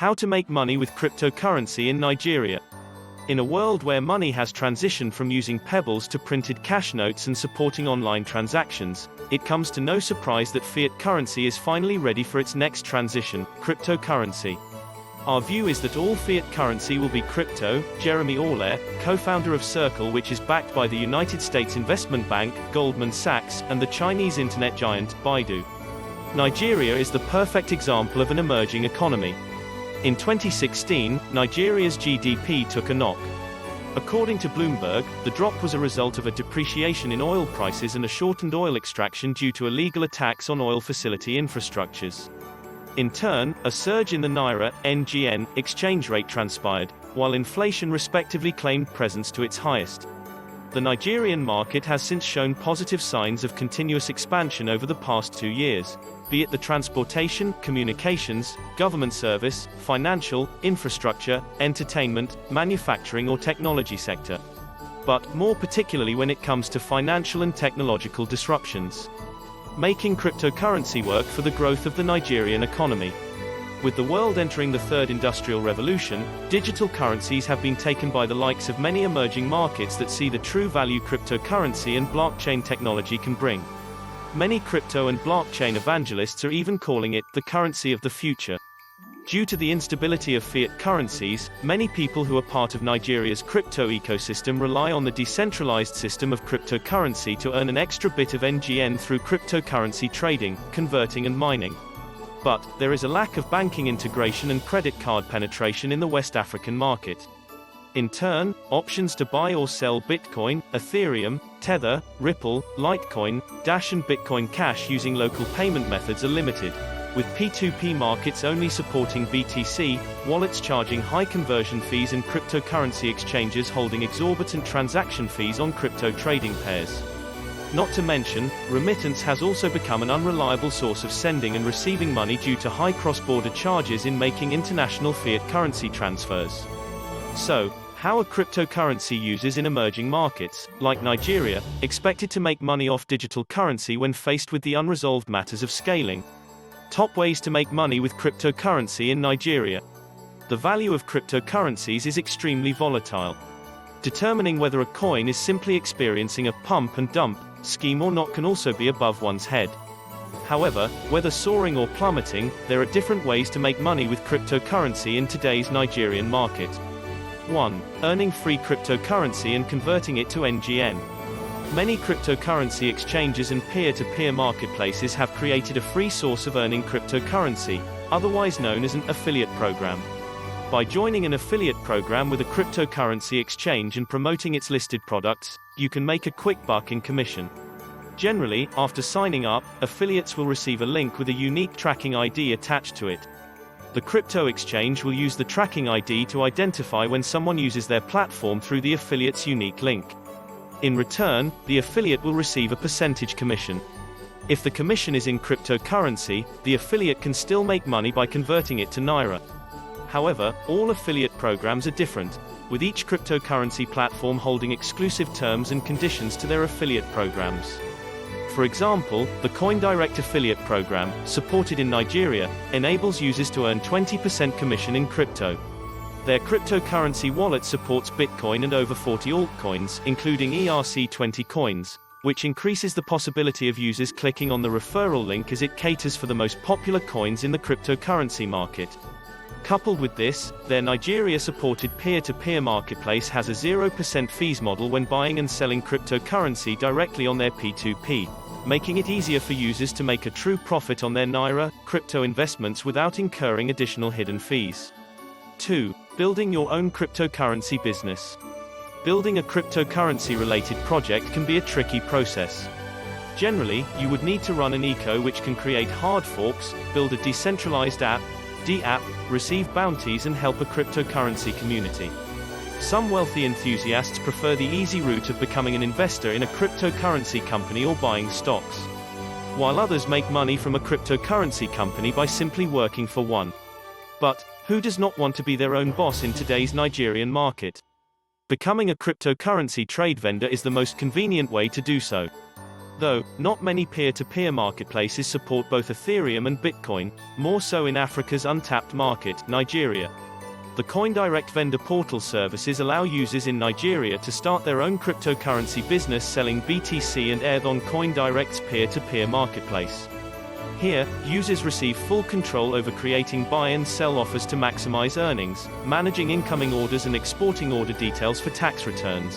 How to make money with cryptocurrency in Nigeria. In a world where money has transitioned from using pebbles to printed cash notes and supporting online transactions, it comes to no surprise that fiat currency is finally ready for its next transition, cryptocurrency. Our view is that all fiat currency will be crypto. Jeremy Orler, co-founder of Circle, which is backed by the United States investment bank, Goldman Sachs, and the Chinese internet giant, Baidu. Nigeria is the perfect example of an emerging economy. In 2016, Nigeria's GDP took a knock. According to Bloomberg, the drop was a result of a depreciation in oil prices and a shortened oil extraction due to illegal attacks on oil facility infrastructures. In turn, a surge in the Naira, NGN, exchange rate transpired, while inflation respectively claimed presence to its highest. The Nigerian market has since shown positive signs of continuous expansion over the past 2 years, be it the transportation, communications, government service, financial, infrastructure, entertainment, manufacturing or technology sector. But, more particularly when it comes to financial and technological disruptions. Making cryptocurrency work for the growth of the Nigerian economy. With the world entering the third industrial revolution, digital currencies have been taken by the likes of many emerging markets that see the true value cryptocurrency and blockchain technology can bring. Many crypto and blockchain evangelists are even calling it the currency of the future. Due to the instability of fiat currencies, many people who are part of Nigeria's crypto ecosystem rely on the decentralized system of cryptocurrency to earn an extra bit of NGN through cryptocurrency trading, converting and mining. But, there is a lack of banking integration and credit card penetration in the West African market. In turn, options to buy or sell Bitcoin, Ethereum, Tether, Ripple, Litecoin, Dash and Bitcoin Cash using local payment methods are limited, with P2P markets only supporting BTC, wallets charging high conversion fees and cryptocurrency exchanges holding exorbitant transaction fees on crypto trading pairs. Not to mention, remittance has also become an unreliable source of sending and receiving money due to high cross-border charges in making international fiat currency transfers. So, how are cryptocurrency users in emerging markets, like Nigeria, expected to make money off digital currency when faced with the unresolved matters of scaling? Top ways to make money with cryptocurrency in Nigeria. The value of cryptocurrencies is extremely volatile. Determining whether a coin is simply experiencing a pump and dump scheme or not can also be above one's head. However, whether soaring or plummeting, there are different ways to make money with cryptocurrency in today's Nigerian market. 1. Earning free cryptocurrency and converting it to NGN. Many cryptocurrency exchanges and peer-to-peer marketplaces have created a free source of earning cryptocurrency, otherwise known as an affiliate program. By joining an affiliate program with a cryptocurrency exchange and promoting its listed products, you can make a quick buck in commission. Generally, after signing up, affiliates will receive a link with a unique tracking ID attached to it. The crypto exchange will use the tracking ID to identify when someone uses their platform through the affiliate's unique link. In return, the affiliate will receive a percentage commission. If the commission is in cryptocurrency, the affiliate can still make money by converting it to Naira. However, all affiliate programs are different, with each cryptocurrency platform holding exclusive terms and conditions to their affiliate programs. For example, the CoinDirect affiliate program, supported in Nigeria, enables users to earn 20% commission in crypto. Their cryptocurrency wallet supports Bitcoin and over 40 altcoins, including ERC20 coins, which increases the possibility of users clicking on the referral link as it caters for the most popular coins in the cryptocurrency market. Coupled with this, their Nigeria-supported peer-to-peer marketplace has a 0% fees model when buying and selling cryptocurrency directly on their P2P, making it easier for users to make a true profit on their Naira, crypto investments without incurring additional hidden fees. 2. Building your own cryptocurrency business. Building a cryptocurrency-related project can be a tricky process. Generally, you would need to run an eco which can create hard forks, build a decentralized app, DApp, receive bounties and help a cryptocurrency community. Some wealthy enthusiasts prefer the easy route of becoming an investor in a cryptocurrency company or buying stocks, while others make money from a cryptocurrency company by simply working for one. But, who does not want to be their own boss in today's Nigerian market? Becoming a cryptocurrency trade vendor is the most convenient way to do so. Though, not many peer-to-peer marketplaces support both Ethereum and Bitcoin, more so in Africa's untapped market, Nigeria. The CoinDirect vendor portal services allow users in Nigeria to start their own cryptocurrency business selling BTC and ETH on CoinDirect's peer-to-peer marketplace. Here, users receive full control over creating buy and sell offers to maximize earnings, managing incoming orders and exporting order details for tax returns.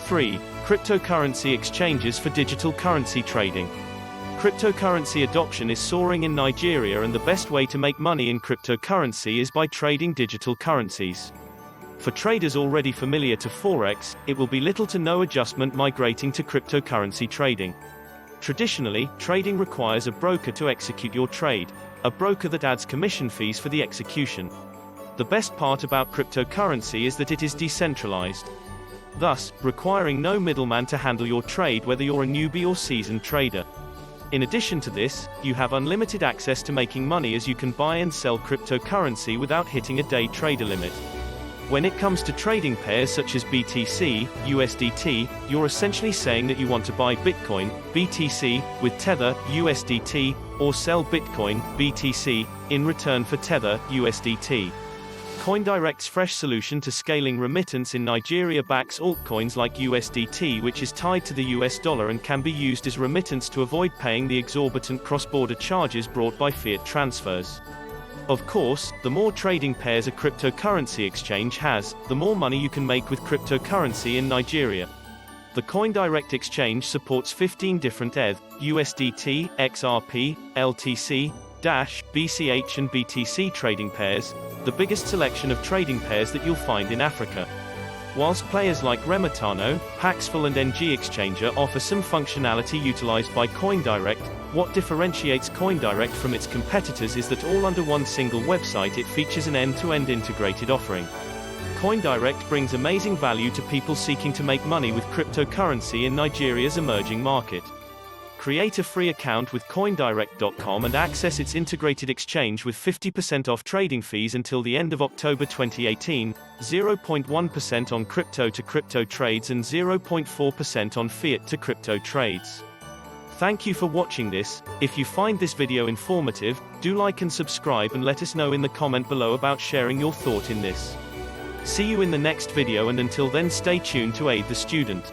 3. Cryptocurrency exchanges for digital currency trading. Cryptocurrency adoption is soaring in Nigeria, and the best way to make money in cryptocurrency is by trading digital currencies. For traders already familiar to Forex, it will be little to no adjustment migrating to cryptocurrency trading. Traditionally, trading requires a broker to execute your trade, a broker that adds commission fees for the execution. The best part about cryptocurrency is that it is decentralized, thus requiring no middleman to handle your trade, whether you're a newbie or seasoned trader. In addition to this, you have unlimited access to making money, as you can buy and sell cryptocurrency without hitting a day trader limit. When it comes to trading pairs such as BTC, USDT, you're essentially saying that you want to buy Bitcoin, BTC, with Tether, USDT, or sell Bitcoin, BTC, in return for Tether, USDT. CoinDirect's fresh solution to scaling remittance in Nigeria backs altcoins like USDT, which is tied to the US dollar and can be used as remittance to avoid paying the exorbitant cross-border charges brought by fiat transfers. Of course, the more trading pairs a cryptocurrency exchange has, the more money you can make with cryptocurrency in Nigeria. The CoinDirect exchange supports 15 different ETH, USDT, XRP, LTC, BCH and BTC trading pairs, the biggest selection of trading pairs that you'll find in Africa. Whilst players like Remitano, Paxful and NG Exchanger offer some functionality utilized by CoinDirect, what differentiates CoinDirect from its competitors is that all under one single website it features an end-to-end integrated offering. CoinDirect brings amazing value to people seeking to make money with cryptocurrency in Nigeria's emerging market. Create a free account with CoinDirect.com and access its integrated exchange with 50% off trading fees until the end of October 2018, 0.1% on crypto-to-crypto trades and 0.4% on fiat-to-crypto trades. Thank you for watching this. If you find this video informative, do like and subscribe and let us know in the comment below about sharing your thought in this. See you in the next video, and until then stay tuned to aid the student.